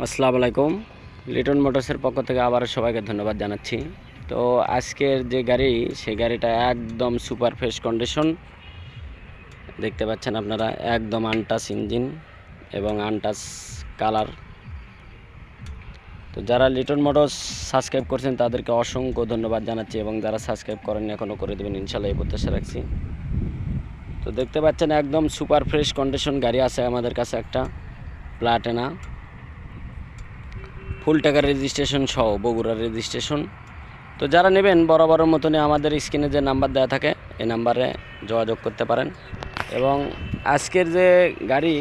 আসসালামু আলাইকুম। লিটন মোটরসের পক্ষ থেকে আবার সবাইকে ধন্যবাদ জানাচ্ছি। তো আজকের যে গাড়ি, সেই গাড়িটা একদম সুপার ফ্রেশ কন্ডিশন দেখতে পাচ্ছেন আপনারা, একদম আনটাচ ইঞ্জিন এবং আনটাচ কালার। তো যারা লিটন মোটরস সাবস্ক্রাইব করছেন তাদেরকে অসংখ্য ধন্যবাদ জানাচ্ছি, এবং যারা সাবস্ক্রাইব করেননি এখনও করে দেবেন ইনশাল্লাহ, এই প্রত্যাশা রাখছি। তো দেখতে পাচ্ছেন একদম সুপার ফ্রেশ কন্ডিশন গাড়ি আছে আমাদের কাছে, একটা প্লাটিনা ফুল টাকার রেজিস্ট্রেশন সহ, বগুড়ার রেজিস্ট্রেশন। তো যারা নেবেন বরাবরের মতনই আমাদের স্ক্রিনে যে নাম্বার দেওয়া থাকে এই নাম্বারে যোগাযোগ করতে পারেন। এবং আজকের যে গাড়ি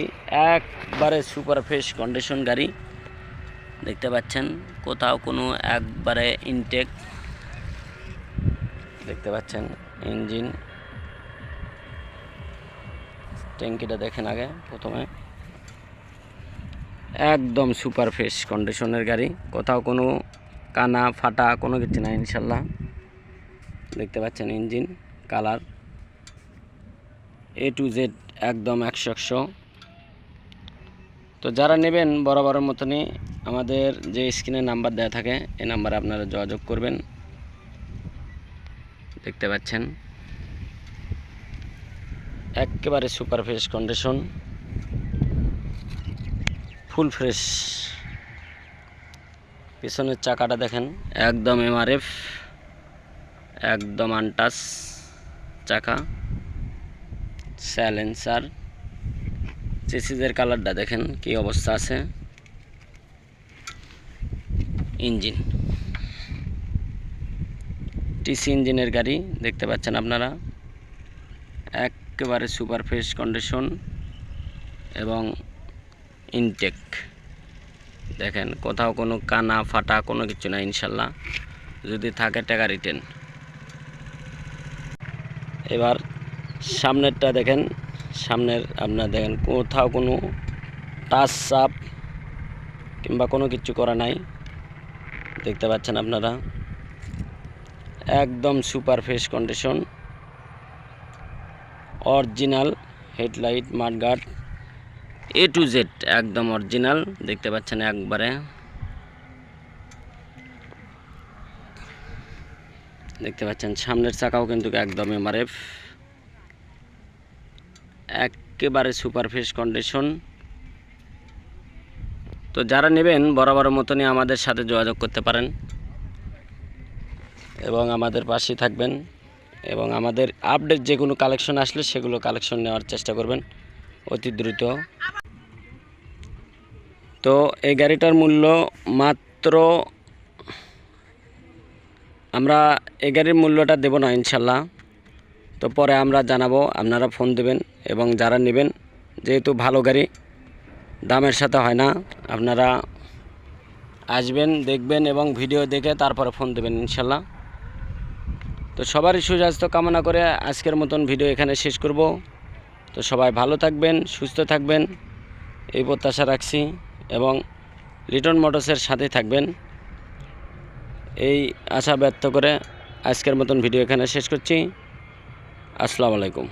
একবারে সুপার ফ্রেশ কন্ডিশন গাড়ি দেখতে পাচ্ছেন, কোথাও কোনো একবারে ইনটেক দেখতে পাচ্ছেন। ইঞ্জিন ট্যাঙ্কিটা দেখেন আগে প্রথমে, একদম সুপার ফ্রেশ কন্ডিশনের গাড়ি, কোথাও কোনো কানা ফাটা কোনো কিছু না ইনশাল্লাহ। দেখতে পাচ্ছেন engine colour A to Z একদম 100। তো যারা নেবেন বরাবরের মতনই আমাদের যে স্ক্রিনে নাম্বার দেওয়া থাকে এই নাম্বারে আপনারা যোগাযোগ করবেন। দেখতে পাচ্ছেন একেবারে super fresh condition, full fresh. পিছনের চাকাটা দেখেন একদম MRF, একদম আনটাচ চাকা, সাইলেন্সার। চেসিসের কালারটা দেখেন কি অবস্থা আছে। ইঞ্জিন টিসি ইঞ্জিনের গাড়ি দেখতে পাচ্ছেন আপনারা, একেবারে সুপার ফ্রেশ কন্ডিশন এবং ইনটেক। দেখেন কোথাও কোনো কানা ফাটা কোনো কিছু না ইনশাল্লাহ, যদি থাকে টাকা রিটার্ন। এবার সামনেরটা দেখেন, সামনের আপনারা দেখেন কোথাও কোনো টাচ চাপ কিংবা কোনো কিছু করা নাই। দেখতে পাচ্ছেন আপনারা একদম super fresh condition, original headlight mudguard A to Z একদম অরিজিনাল দেখতে পাচ্ছেন একবারে। দেখতে পাচ্ছেন সামনের চাকাও কিন্তু একদম MRF, একেবারে সুপার ফ্রেশ কন্ডিশন। তো যারা নেবেন বরাবরের মতনই আমাদের সাথে যোগাযোগ করতে পারেন এবং আমাদের পাশেই থাকবেন, এবং আমাদের আপডেট যে কোনো কালেকশন আসলে সেগুলো কালেকশন নেওয়ার চেষ্টা করবেন অতি দ্রুত। তো এই গাড়িটার মূল্য মাত্র, আমরা এই গাড়ির মূল্যটা দেব না ইনশাল্লাহ, তো পরে আমরা জানাবো, আপনারা ফোন দেবেন। এবং যারা নেবেন, যেহেতু ভালো গাড়ি দামের সাথে হয় না, আপনারা আসবেন দেখবেন এবং ভিডিও দেখে তারপরে ফোন দেবেন ইনশাল্লাহ। তো সবারই সুস্বাস্থ্য কামনা করে আজকের মতন ভিডিও এখানে শেষ করব। তো সবাই ভালো থাকবেন, সুস্থ থাকবেন এই প্রত্যাশা রাখছি, এবং লিটন মোটরসের সাথে থাকবেন এই আশা ব্যক্ত করে আজকের মতন ভিডিও এখানে শেষ করছি। আসসালামু আলাইকুম।